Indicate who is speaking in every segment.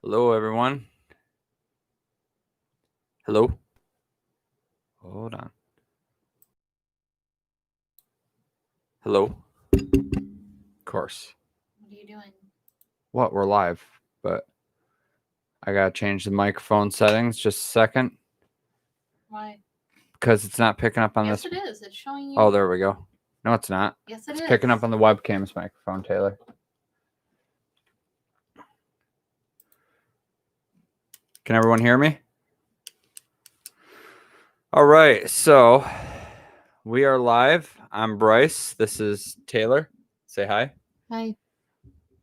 Speaker 1: Hello, everyone. Hello. Hold on. Hello. Of course.
Speaker 2: What are you doing?
Speaker 1: What? We're live, but I gotta change the microphone settings. Just a second,
Speaker 2: Why?
Speaker 1: because it's not picking up on
Speaker 2: Yes,
Speaker 1: this.
Speaker 2: it is. It's showing you.
Speaker 1: Oh, there we go. No, it's not.
Speaker 2: Yes, it
Speaker 1: It's
Speaker 2: is.
Speaker 1: picking up on the webcam's microphone, Taylor. Can everyone hear me? All right, so we are live. I'm Bryce. This is Taylor. Say hi.
Speaker 2: Hi.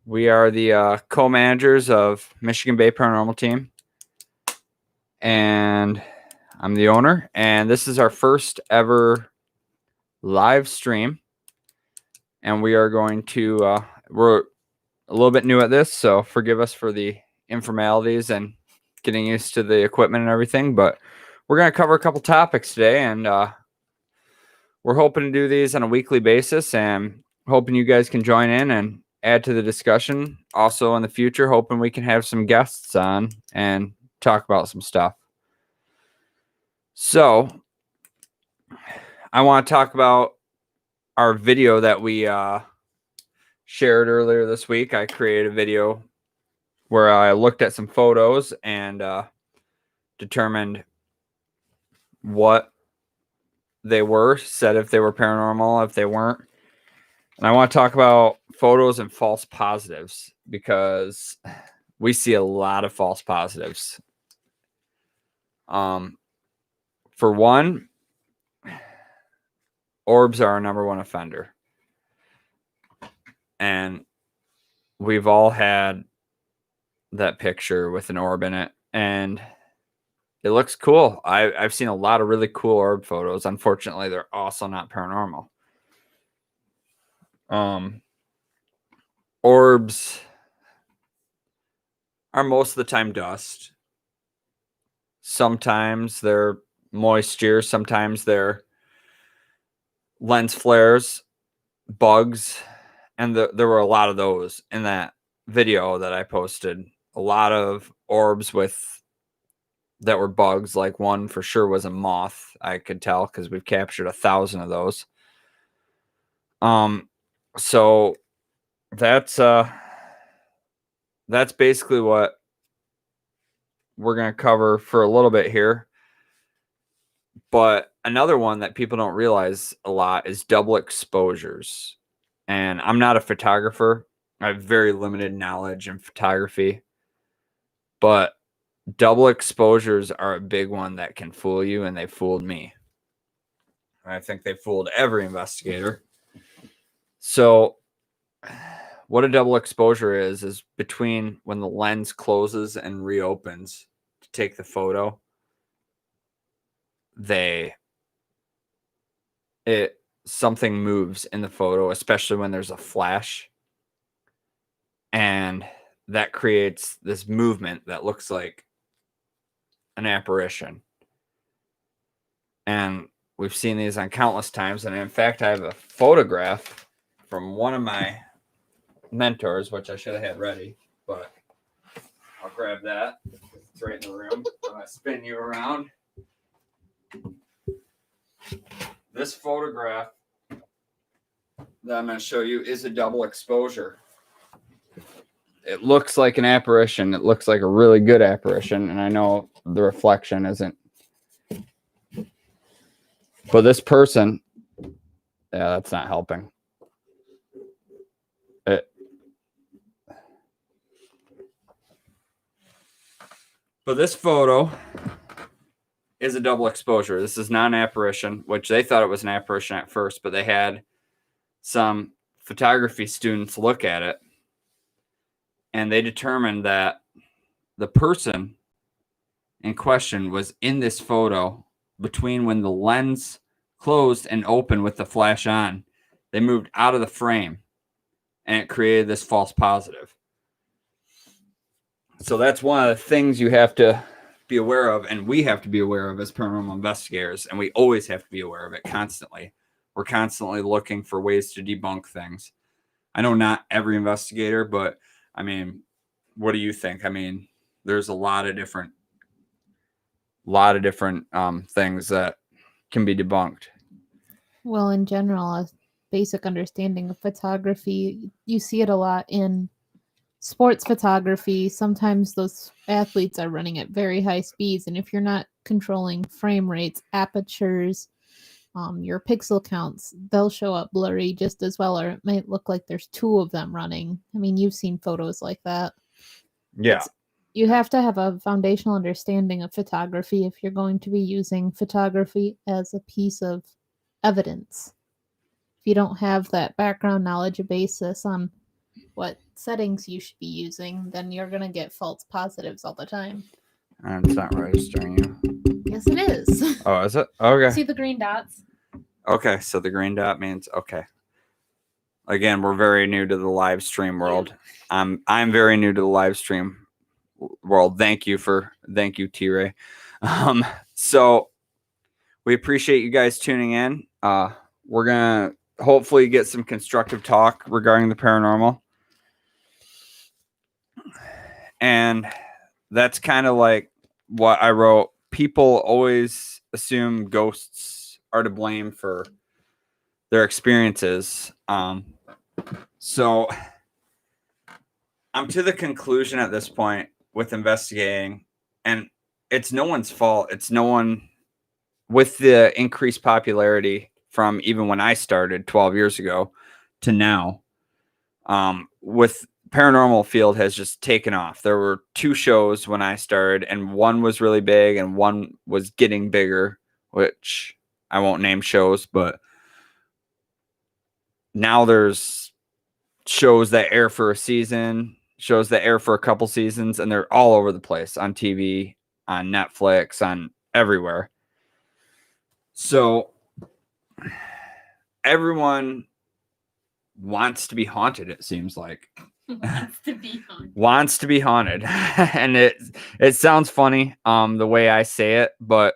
Speaker 1: We are the co-managers of Michigan Bay Paranormal Team, and I'm the owner. And this is our first ever live stream, and we are going to we're a little bit new at this, so forgive us for the informalities and getting used to the equipment and everything, but we're going to cover a couple topics today, and we're hoping to do these on a weekly basis, and hoping you guys can join in and add to the discussion. Also in the future, hoping we can have some guests on and talk about some stuff. So I want to talk about our video that we shared earlier this week. I created a video where I looked at some photos and determined what they were, said if they were paranormal, if they weren't. And I want to talk about photos and false positives, because we see a lot of false positives. For one, orbs are our number one offender. And we've all had that picture with an orb in it, and it looks cool. I've seen a lot of really cool orb photos. Unfortunately, they're also not paranormal. Orbs are most of the time dust. Sometimes they're moisture. Sometimes they're lens flares, bugs, and there were a lot of those in that video that I posted. A lot of orbs that were bugs. Like one for sure was a moth. I could tell because we've captured 1,000 of those. So that's basically what we're going to cover for a little bit here. But another one that people don't realize a lot is double exposures. And I'm not a photographer. I have very limited knowledge in photography. But double exposures are a big one that can fool you, and they fooled me. I think they fooled every investigator. So what a double exposure is between when the lens closes and reopens to take the photo, something moves in the photo, especially when there's a flash, and that creates this movement that looks like an apparition. And we've seen these on countless times. And in fact, I have a photograph from one of my mentors, which I should have had ready, but I'll grab that. It's right in the room. I'm going to spin you around. This photograph that I'm going to show you is a double exposure. It looks like an apparition. It looks like a really good apparition, and I know the reflection isn't. But this person, yeah, that's not helping. But this photo is a double exposure. This is not an apparition, which they thought it was an apparition at first, but they had some photography students look at it, and they determined that the person in question was in this photo between when the lens closed and opened with the flash on. They moved out of the frame, and it created this false positive. So that's one of the things you have to be aware of, and we have to be aware of as paranormal investigators, and we always have to be aware of it constantly. We're constantly looking for ways to debunk things. I know not every investigator, but I mean, what do you think? I mean, there's a lot of different things that can be debunked.
Speaker 3: Well, in general, a basic understanding of photography, you see it a lot in sports photography. Sometimes those athletes are running at very high speeds, and if you're not controlling frame rates, apertures, your pixel counts, they'll show up blurry just as well, or it might look like there's two of them running. I mean, you've seen photos like that.
Speaker 1: Yeah.
Speaker 3: You have to have a foundational understanding of photography if you're going to be using photography as a piece of evidence. If you don't have that background knowledge, a basis on what settings you should be using, then you're going to get false positives all the time.
Speaker 1: And it's not registering you.
Speaker 3: Yes, it is.
Speaker 1: Oh, is it? Okay.
Speaker 2: See the green dots?
Speaker 1: Okay, so the green dot means okay. Again, we're very new to the live stream world. I'm very new to the live stream world. Thank you, T-Ray. So we appreciate you guys tuning in. We're gonna hopefully get some constructive talk regarding the paranormal. And that's kind of like what I wrote. People always assume ghosts are to blame for their experiences. So I'm to the conclusion at this point with investigating, and it's no one's fault. It's no one with the increased popularity from even when I started 12 years ago to now. With paranormal field has just taken off. There were 2 shows when I started, and one was really big and one was getting bigger, which I won't name shows, but now there's shows that air for a season, shows that air for a couple seasons, and they're all over the place on TV, on Netflix, on everywhere. So everyone wants to be haunted, it seems like.
Speaker 2: Wants to be on.
Speaker 1: Wants to be haunted. And it sounds funny the way I say it, but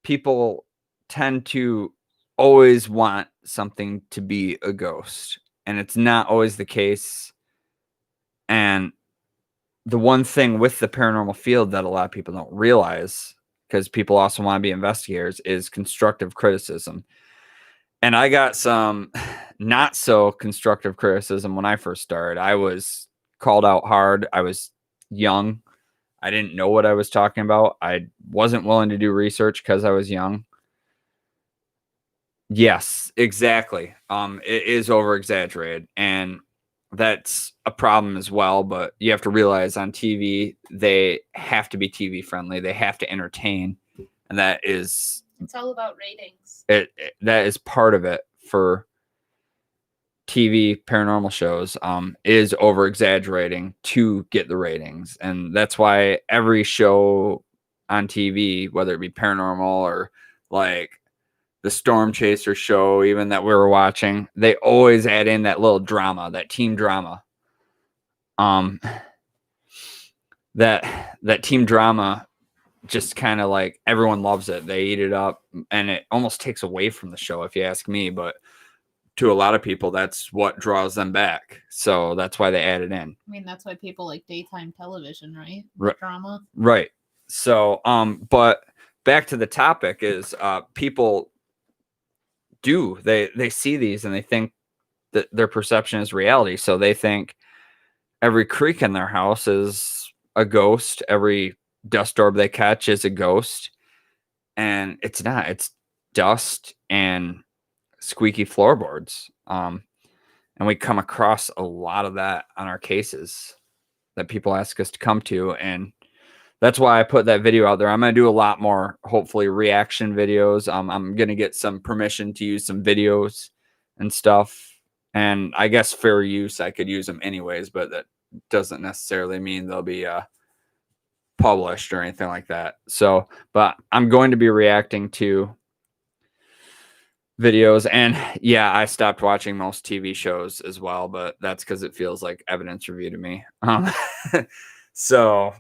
Speaker 1: people tend to always want something to be a ghost, and it's not always the case. And the one thing with the paranormal field that a lot of people don't realize, because people also want to be investigators, is constructive criticism. And I got some not so constructive criticism when I first started. I was called out hard. I was young. I didn't know what I was talking about. I wasn't willing to do research because I was young. Yes, exactly. It is over exaggerated, and that's a problem as well. But you have to realize on TV, they have to be TV friendly. They have to entertain, and that is
Speaker 2: It's all about ratings.
Speaker 1: that is part of it for TV paranormal shows. Is over exaggerating to get the ratings, and that's why every show on TV, whether it be paranormal or like the Storm Chaser show, even that we were watching, they always add in that little drama, that team drama. That team drama just kind of like everyone loves it. They eat it up, and it almost takes away from the show, if you ask me. But to a lot of people, that's what draws them back. So that's why they add it in.
Speaker 3: I mean, that's why people like daytime television, right?
Speaker 1: Right.
Speaker 3: Drama.
Speaker 1: Right. So, but back to the topic is people do they see these and they think that their perception is reality. So they think every creak in their house is a ghost. Every dust orb they catch is a ghost. And it's not. It's dust and squeaky floorboards. And we come across a lot of that on our cases that people ask us to come to. And that's why I put that video out there. I'm going to do a lot more, hopefully, reaction videos. I'm going to get some permission to use some videos and stuff. And I guess fair use, I could use them anyways, but that doesn't necessarily mean they'll be published or anything like that. So, but I'm going to be reacting to videos. And yeah, I stopped watching most TV shows as well, but that's because it feels like evidence review to me. So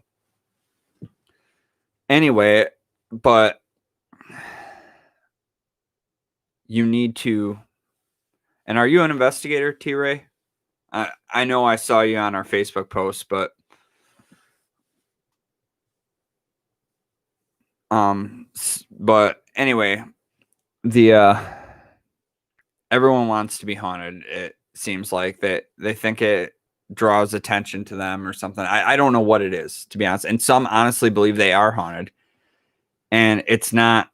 Speaker 1: anyway, but you need to, and are you an investigator, T-Ray? I know I saw you on our Facebook post, but But anyway, the everyone wants to be haunted. It seems like that they think it draws attention to them or something. I don't know what it is, to be honest. And some honestly believe they are haunted. And it's not,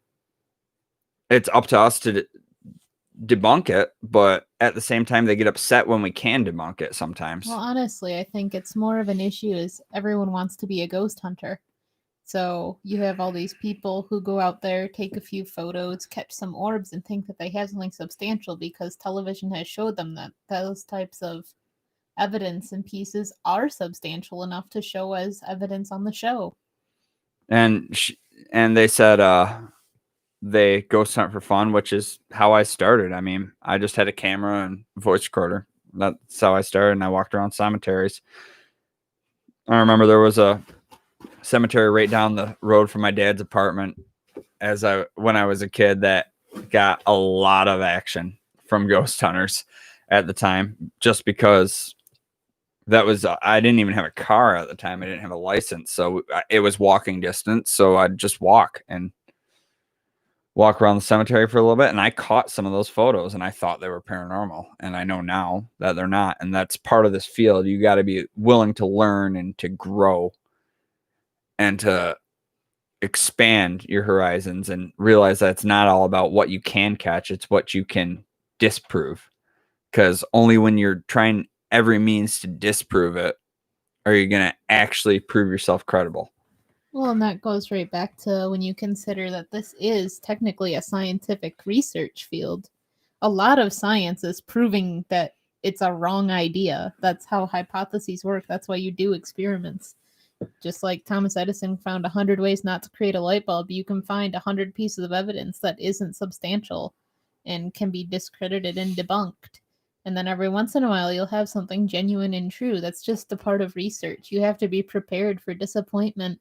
Speaker 1: it's up to us to debunk it, but at the same time they get upset when we can debunk it sometimes.
Speaker 3: Well, honestly, I think it's more of an issue is everyone wants to be a ghost hunter. So you have all these people who go out there, take a few photos, catch some orbs, and think that they have something substantial because television has showed them that those types of evidence and pieces are substantial enough to show as evidence on the show.
Speaker 1: And they said they ghost hunt for fun, which is how I started. I mean, I just had a camera and voice recorder. That's how I started, and I walked around cemeteries. I remember there was a cemetery right down the road from my dad's apartment when I was a kid that got a lot of action from ghost hunters at the time, just because that was I didn't even have a car at the time. I didn't have a license, so it was walking distance. So I'd just walk around the cemetery for a little bit, and I caught some of those photos, and I thought they were paranormal, and I know now that they're not. And that's part of this field. You got to be willing to learn and to grow and to expand your horizons and realize that it's not all about what you can catch, it's what you can disprove. Because only when you're trying every means to disprove it are you going to actually prove yourself credible.
Speaker 3: Well, and that goes right back to when you consider that this is technically a scientific research field. A lot of science is proving that it's a wrong idea. That's how hypotheses work. That's why you do experiments. Just like Thomas Edison found 100 ways not to create a light bulb, you can find 100 pieces of evidence that isn't substantial and can be discredited and debunked. And then every once in a while, you'll have something genuine and true. That's just a part of research. You have to be prepared for disappointment.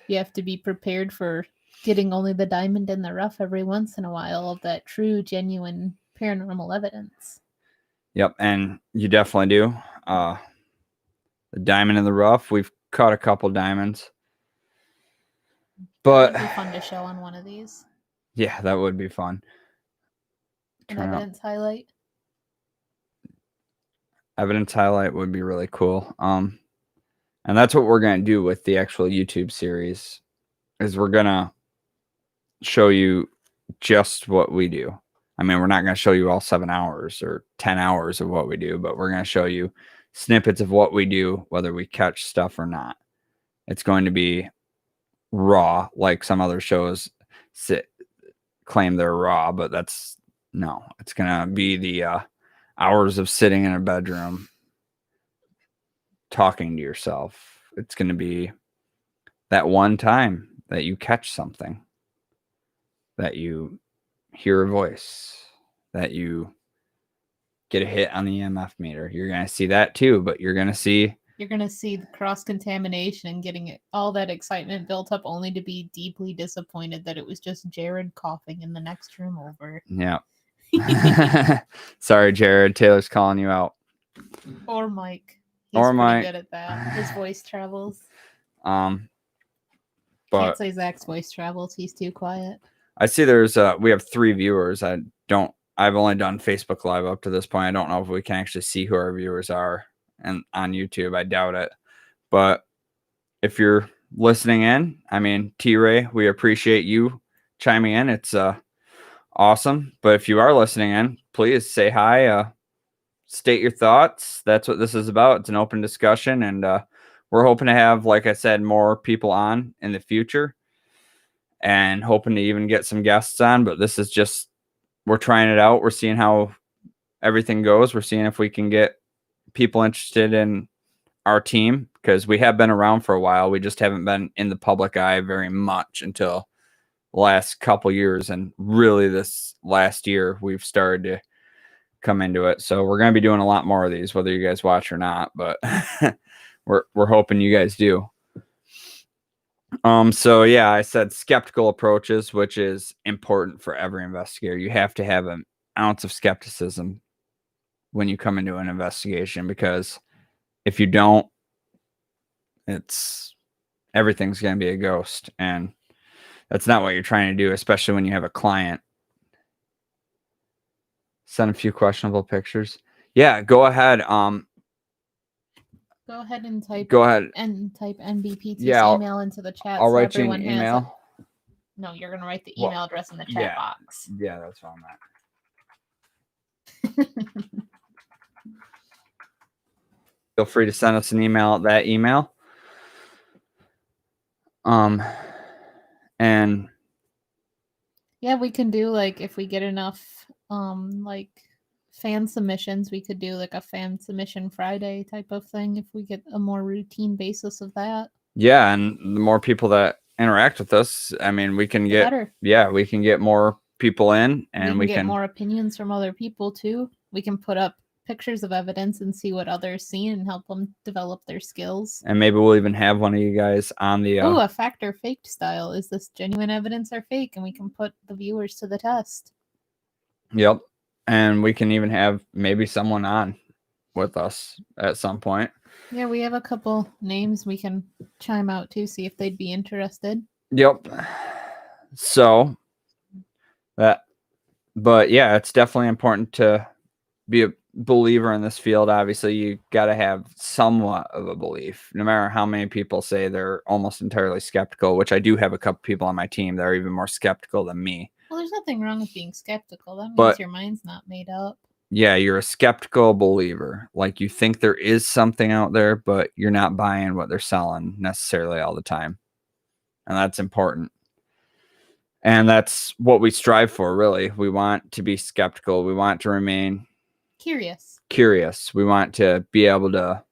Speaker 3: You have to be prepared for getting only the diamond in the rough every once in a while of that true, genuine paranormal evidence.
Speaker 1: Yep, and you definitely do. The diamond in the rough, we've caught a couple diamonds. But
Speaker 3: it'd be fun to show on one of these.
Speaker 1: Yeah, that would be fun.
Speaker 3: An evidence highlight.
Speaker 1: Evidence highlight would be really cool. And that's what we're going to do with the actual YouTube series, is we're going to show you just what we do. I mean, we're not going to show you all 7 hours or 10 hours of what we do, but we're going to show you snippets of what we do, whether we catch stuff or not. It's going to be raw, like some other shows claim they're raw, but it's going to be the hours of sitting in a bedroom talking to yourself. It's going to be that one time that you catch something, that you hear a voice, that you get a hit on the EMF meter. You're going to see that too, but you're going to see
Speaker 3: the cross-contamination and getting all that excitement built up only to be deeply disappointed that it was just Jared coughing in the next room over.
Speaker 1: Yeah. Sorry, Jared. Taylor's calling you out.
Speaker 3: Or Mike. He's pretty good at that. His voice travels.
Speaker 1: But
Speaker 3: can't say Zach's voice travels. He's too quiet.
Speaker 1: I see we have 3 viewers. I've only done Facebook Live up to this point. I don't know if we can actually see who our viewers are and on YouTube. I doubt it. But if you're listening in, I mean, T-Ray, we appreciate you chiming in. It's awesome. But if you are listening in, please say hi. State your thoughts. That's what this is about. It's an open discussion, and we're hoping to have, like I said, more people on in the future, and hoping to even get some guests on. But this is just, we're trying it out. We're seeing how everything goes. We're seeing if we can get people interested in our team, because we have been around for a while. We just haven't been in the public eye very much until the last couple years, and really this last year we've started to come into it. So we're going to be doing a lot more of these, whether you guys watch or not, but we're hoping you guys do. So yeah, I said skeptical approaches, which is important for every investigator. You have to have an ounce of skepticism when you come into an investigation, because if you don't, everything's going to be a ghost. And That's not what you're trying to do, especially when you have a client. Send a few questionable pictures. Yeah, go ahead.
Speaker 3: Go ahead and type
Speaker 1: Go ahead.
Speaker 3: type NBPT's
Speaker 1: Yeah,
Speaker 3: email into the chat.
Speaker 1: I'll
Speaker 3: so
Speaker 1: write you an
Speaker 3: everyone has it.
Speaker 1: email.
Speaker 3: No, you're gonna write the
Speaker 1: Well,
Speaker 3: email address in the chat
Speaker 1: yeah.
Speaker 3: box.
Speaker 1: Yeah, that's what I'm at. Feel free to send us an email at that email. And
Speaker 3: Yeah, we can do like if we get enough like fan submissions, we could do like a fan submission Friday type of thing if we get a more routine basis of that.
Speaker 1: yeah, and the more people that interact with us, I mean, we can
Speaker 3: The
Speaker 1: get
Speaker 3: better.
Speaker 1: we can get more people in, and
Speaker 3: we can get more opinions from other people too. We can put up pictures of evidence and see what others see and help them develop their skills.
Speaker 1: and maybe we'll even have one of you guys on the
Speaker 3: Oh, a fact or faked style. Is this genuine evidence or fake? And we can put the viewers to the test.
Speaker 1: Yep. And we can even have maybe someone on with us at some point.
Speaker 3: Yeah, we have a couple names we can chime out to, see if they'd be interested.
Speaker 1: Yep. So but yeah, it's definitely important to be a believer in this field. Obviously, you got to have somewhat of a belief, no matter how many people say they're almost entirely skeptical, which I do have a couple people on my team that are even more skeptical than me.
Speaker 3: Well, there's nothing wrong with being skeptical. That means
Speaker 1: But-
Speaker 3: your mind's not made up.
Speaker 1: Yeah, you're a skeptical believer. Like, you think there is something out there, but you're not buying what they're selling necessarily all the time. And that's important. And that's what we strive for, really. We want to be skeptical. We want to remain curious. We want to be able to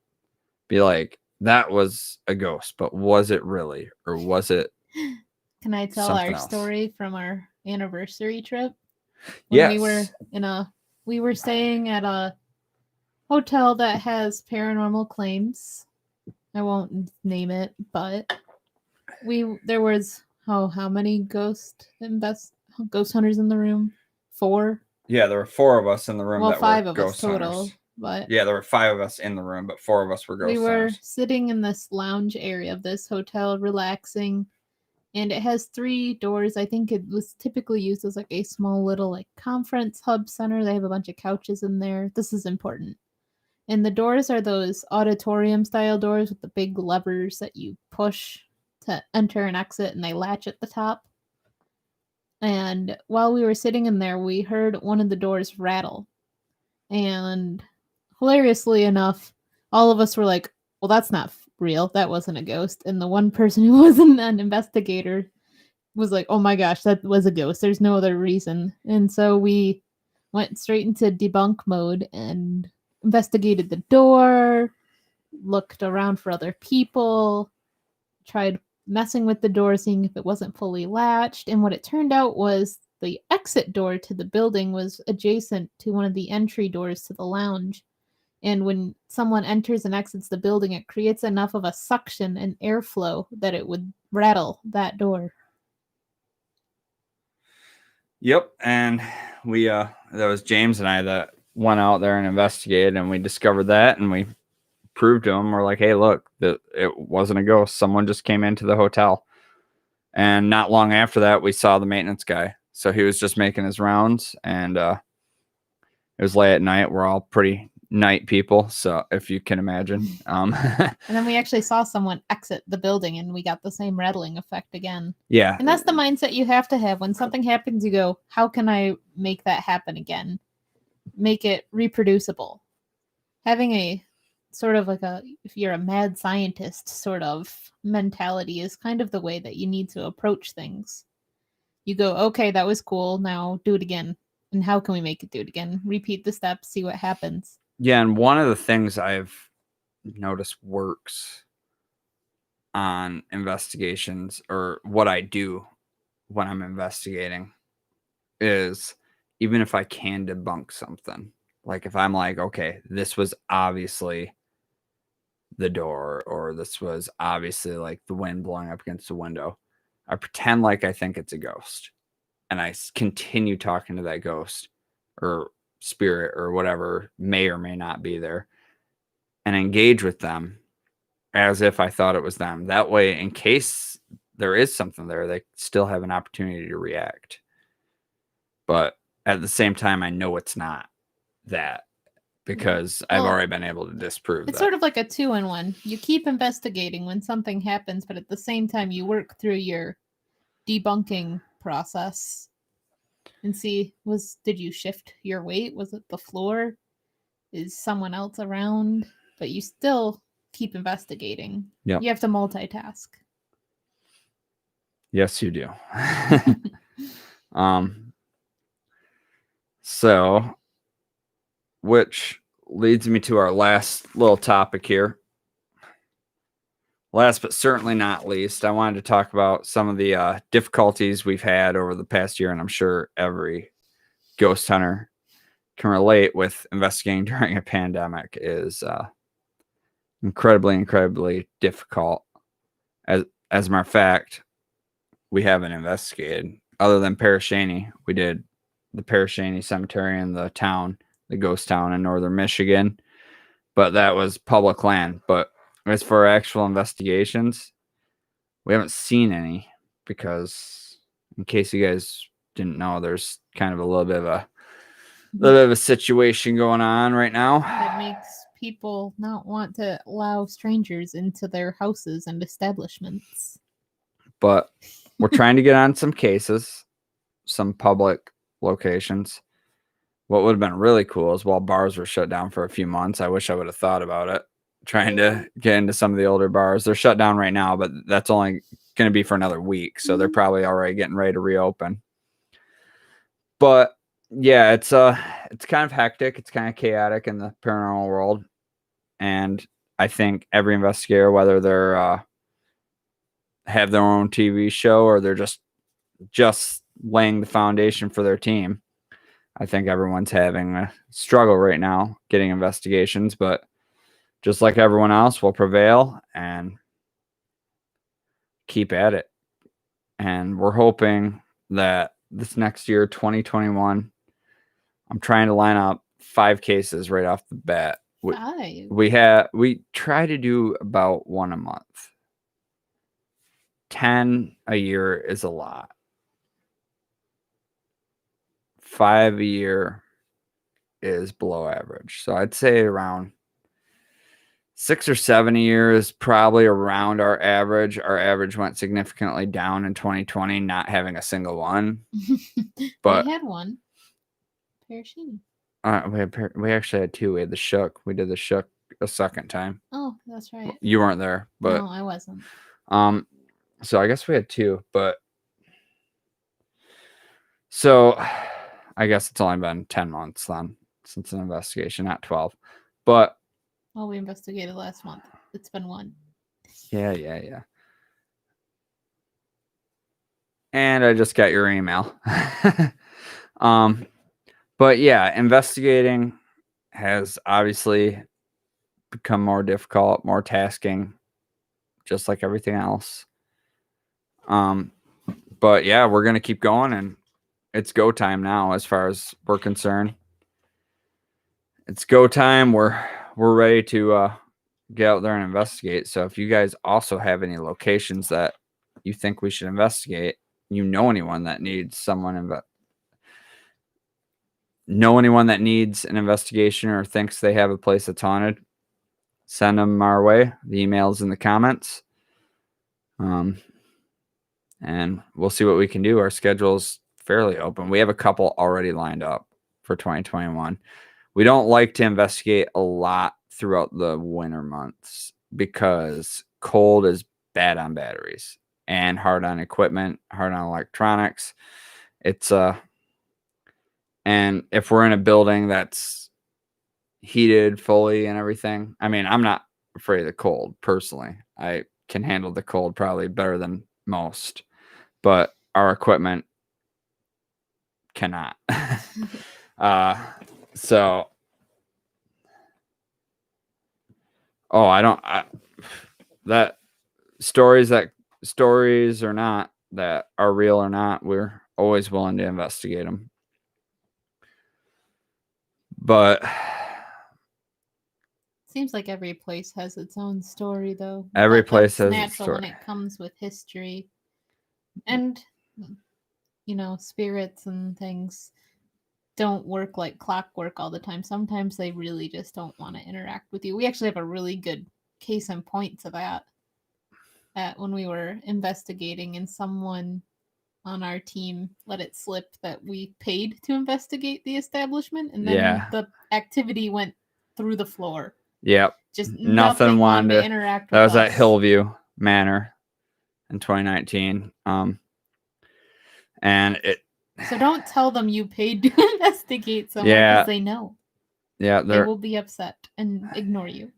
Speaker 1: be like, that was a ghost, but was it really? Or was it?
Speaker 3: Can I tell
Speaker 1: something
Speaker 3: our
Speaker 1: else?
Speaker 3: story from our anniversary trip? When
Speaker 1: Yes.
Speaker 3: we were staying at a hotel that has paranormal claims. I won't name it, but there was how many ghost hunters in the room? 4?
Speaker 1: Yeah, there were 4 of us in the room.
Speaker 3: Well,
Speaker 1: that
Speaker 3: 5
Speaker 1: were
Speaker 3: of us
Speaker 1: ghost
Speaker 3: total.
Speaker 1: hunters.
Speaker 3: But
Speaker 1: Yeah, there were 5 of us in the room, but 4 of us were ghost
Speaker 3: we were
Speaker 1: hunters.
Speaker 3: sitting in this lounge area of this hotel, relaxing, and it has 3 doors. I think it was typically used as like a small little like conference hub center. They have a bunch of couches in there. This is important. And the doors are those auditorium style doors with the big levers that you push to enter and exit, and they latch at the top. And while we were sitting in there, we heard one of the doors rattle. And hilariously enough, all of us were like, well, that's not real. That wasn't a ghost. And the one person who wasn't an investigator was like, oh my gosh, that was a ghost. There's no other reason. And so we went straight into debunk mode and investigated the door, looked around for other people, tried messing with the door, seeing if it wasn't fully latched. And what it turned out was the exit door to the building was adjacent to one of the entry doors to the lounge. And when someone enters and exits the building, it creates enough of a suction and airflow that it would rattle that door.
Speaker 1: Yep. And we that was James and I that went out there and investigated, and we discovered that, and we proved to him, we're like, hey, look, it wasn't a ghost. Someone just came into the hotel. And not long after that, we saw the maintenance guy. So he was just making his rounds, and it was late at night. We're all pretty night people, so if you can imagine.
Speaker 3: And then we actually saw someone exit the building, and we got the same rattling effect again.
Speaker 1: Yeah.
Speaker 3: And that's the mindset you have to have. When something happens, you go, how can I make that happen again? Make it reproducible. Having a sort of like if you're a mad scientist sort of mentality is kind of the way that you need to approach things. You go, okay, that was cool. Now do it again. And how can we make it do it again? Repeat the steps, see what happens.
Speaker 1: Yeah, and one of the things I've noticed works on investigations, or what I do when I'm investigating, is even if I can debunk something, like if I'm like, okay, this was obviously the door, or this was obviously like the wind blowing up against the window, I pretend like I think it's a ghost, and I continue talking to that ghost or spirit or whatever may or may not be there, and engage with them as if I thought it was them. That way, in case there is something there, they still have an opportunity to react. But at the same time, I know it's not that, because I've
Speaker 3: Well,
Speaker 1: already been able to disprove
Speaker 3: It's
Speaker 1: that.
Speaker 3: sort of like a 2-in-1. You keep investigating when something happens, but at the same time, you work through your debunking process and see, did you shift your weight? Was it the floor? Is someone else around? But you still keep investigating.
Speaker 1: Yep.
Speaker 3: You have to multitask.
Speaker 1: Yes, you do. So, which leads me to our last little topic here. Last but certainly not least, I wanted to talk about some of the difficulties we've had over the past year, and I'm sure every ghost hunter can relate with investigating during a pandemic is incredibly difficult. As a matter of fact, we haven't investigated other than Parashani. We did the Parashani Cemetery in the town, the ghost town in northern Michigan, but that was public land. But as for actual investigations, we haven't seen any, because in case you guys didn't know, there's kind of a little bit of a situation going on right now
Speaker 3: That makes people not want to allow strangers into their houses and establishments.
Speaker 1: But we're trying to get on some cases, some public locations. What would have been really cool is, while bars were shut down for a few months, I wish I would have thought about it, trying to get into some of the older bars. They're shut down right now, but that's only going to be for another week, so they're probably already getting ready to reopen. But yeah, it's kind of hectic, it's kind of chaotic in the paranormal world, and I think every investigator, whether they're have their own TV show or they're just laying the foundation for their team, I think everyone's having a struggle right now getting investigations, but just like everyone else, we'll prevail and keep at it. And we're hoping that this next year, 2021, I'm trying to line up 5 cases right off the bat.
Speaker 3: 5.
Speaker 1: We try to do about 1 a month. 10 a year is a lot. 5 a year is below average. So I'd say around 6 or 7 a year is probably around our average. Our average went significantly down in 2020, not having a single one. But
Speaker 3: we had one. Parashini.
Speaker 1: we actually had 2. We had the Shook. We did the Shook a second time.
Speaker 3: Oh, that's right.
Speaker 1: You weren't there, but
Speaker 3: no, I wasn't.
Speaker 1: So I guess we had 2, but so I guess it's only been 10 months then since an investigation, not 12. But
Speaker 3: Well, we investigated last month. It's been 1.
Speaker 1: yeah. And I just got your email. But yeah, investigating has obviously become more difficult, more tasking, just like everything else. But yeah, we're gonna keep going, and it's go time now as far as we're concerned. It's go time. We're ready to get out there and investigate. So if you guys also have any locations that you think we should investigate, you know anyone that needs anyone that needs an investigation or thinks they have a place that's haunted, send them our way. The email's in the comments. And we'll see what we can do. Our schedule's fairly open. We have a couple already lined up for 2021. We don't like to investigate a lot throughout the winter months because cold is bad on batteries and hard on equipment, hard on electronics. It's and if we're in a building that's heated fully and everything, I mean, I'm not afraid of the cold personally. I can handle the cold probably better than most, but our equipment cannot. So that stories or not that are real or not, we're always willing to investigate them. But
Speaker 3: Seems like every place has its own story, though.
Speaker 1: Every
Speaker 3: But
Speaker 1: place
Speaker 3: that's
Speaker 1: has its
Speaker 3: natural when
Speaker 1: story.
Speaker 3: it comes with history. And spirits and things don't work like clockwork all the time. Sometimes they really just don't want to interact with you. We actually have a really good case in point to that at when we were investigating, and someone on our team let it slip that we paid to investigate the establishment, and then
Speaker 1: Yeah.
Speaker 3: the activity went through the floor.
Speaker 1: Yep.
Speaker 3: Just
Speaker 1: Nothing
Speaker 3: nothing wanted
Speaker 1: wanted
Speaker 3: to
Speaker 1: to-
Speaker 3: interact
Speaker 1: That
Speaker 3: with
Speaker 1: was at
Speaker 3: us.
Speaker 1: Hillview Manor in 2019. And it,
Speaker 3: So don't tell them you paid to investigate someone, because
Speaker 1: Yeah.
Speaker 3: they know.
Speaker 1: yeah,
Speaker 3: They
Speaker 1: they're
Speaker 3: will be upset and ignore you.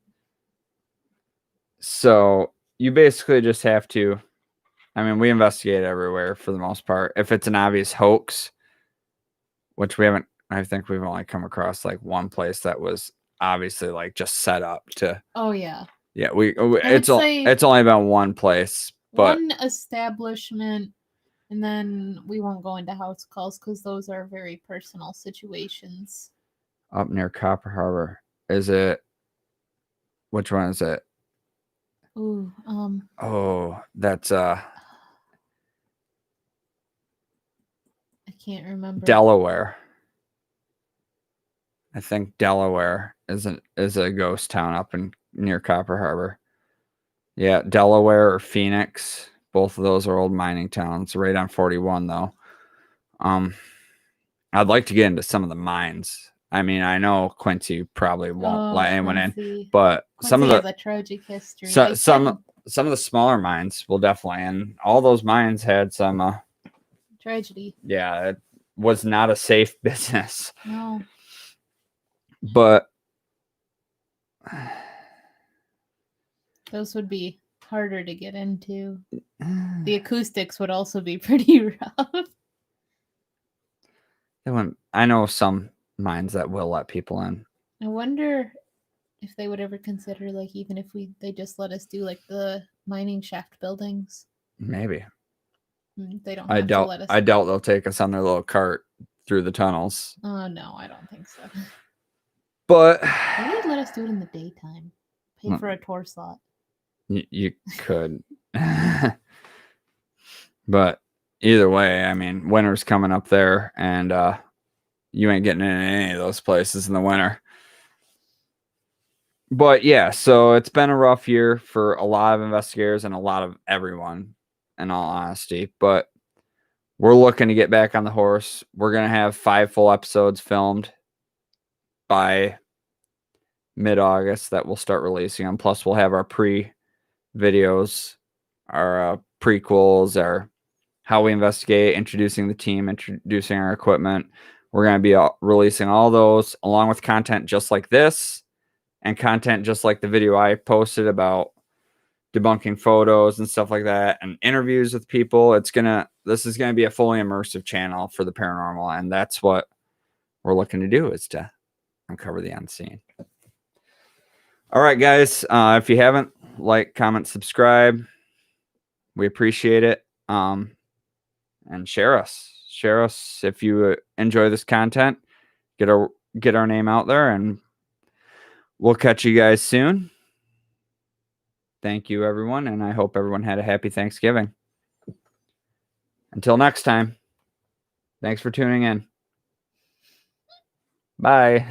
Speaker 1: so you basically just have to. I mean, we investigate everywhere for the most part. If it's an obvious hoax, which we haven't, I think we've only come across like one place that was obviously like just set up to.
Speaker 3: Oh yeah.
Speaker 1: Yeah,
Speaker 3: would
Speaker 1: it's
Speaker 3: say-
Speaker 1: it's only been one place, but
Speaker 3: One establishment, and then we won't go into house calls because those are very personal situations.
Speaker 1: up near Copper Harbor. Is it? Which one is it?
Speaker 3: Ooh,
Speaker 1: Oh, that's
Speaker 3: I can't remember.
Speaker 1: Delaware. I think Delaware is a ghost town up in near Copper Harbor. Yeah, Delaware or Phoenix. Both of those are old mining towns, right on 41 though. I'd like to get into some of the mines. I mean, I know Quincy probably won't let anyone in, but some of
Speaker 3: Quincy
Speaker 1: the
Speaker 3: has a tragic history.
Speaker 1: some of the smaller mines will definitely, and all those mines had some
Speaker 3: tragedy.
Speaker 1: yeah, it was not a safe business.
Speaker 3: No.
Speaker 1: But
Speaker 3: Those would be harder to get into. The acoustics would also be pretty rough.
Speaker 1: I know some mines that will let people in.
Speaker 3: I wonder if they would ever consider, like, even if they just let us do like the mining shaft buildings.
Speaker 1: Maybe.
Speaker 3: They don't
Speaker 1: I
Speaker 3: have to
Speaker 1: doubt
Speaker 3: let us.
Speaker 1: I doubt they'll take us on their little cart through the tunnels.
Speaker 3: Oh no, I don't think so.
Speaker 1: But
Speaker 3: Maybe they'd let us do it in the daytime. Pay for a tour slot.
Speaker 1: you could. But either way, I mean, winter's coming up there, and you ain't getting in any of those places in the winter. But yeah, so it's been a rough year for a lot of investigators and a lot of everyone, in all honesty. But we're looking to get back on the horse. We're going to have 5 full episodes filmed by mid-August that we'll start releasing them. Plus, we'll have our pre-videos, our prequels, our how we investigate, introducing the team, introducing our equipment. We're going to be releasing all those along with content just like this and content just like the video I posted about debunking photos and stuff like that, and interviews with people. This is going to be a fully immersive channel for the paranormal, and that's what we're looking to do, is to uncover the unseen. All right, guys, if you haven't, like, comment, subscribe. We appreciate it. And share us if you enjoy this content. Get our name out there, and we'll catch you guys soon. Thank you, everyone, and I hope everyone had a happy Thanksgiving. Until next time, thanks for tuning in. Bye.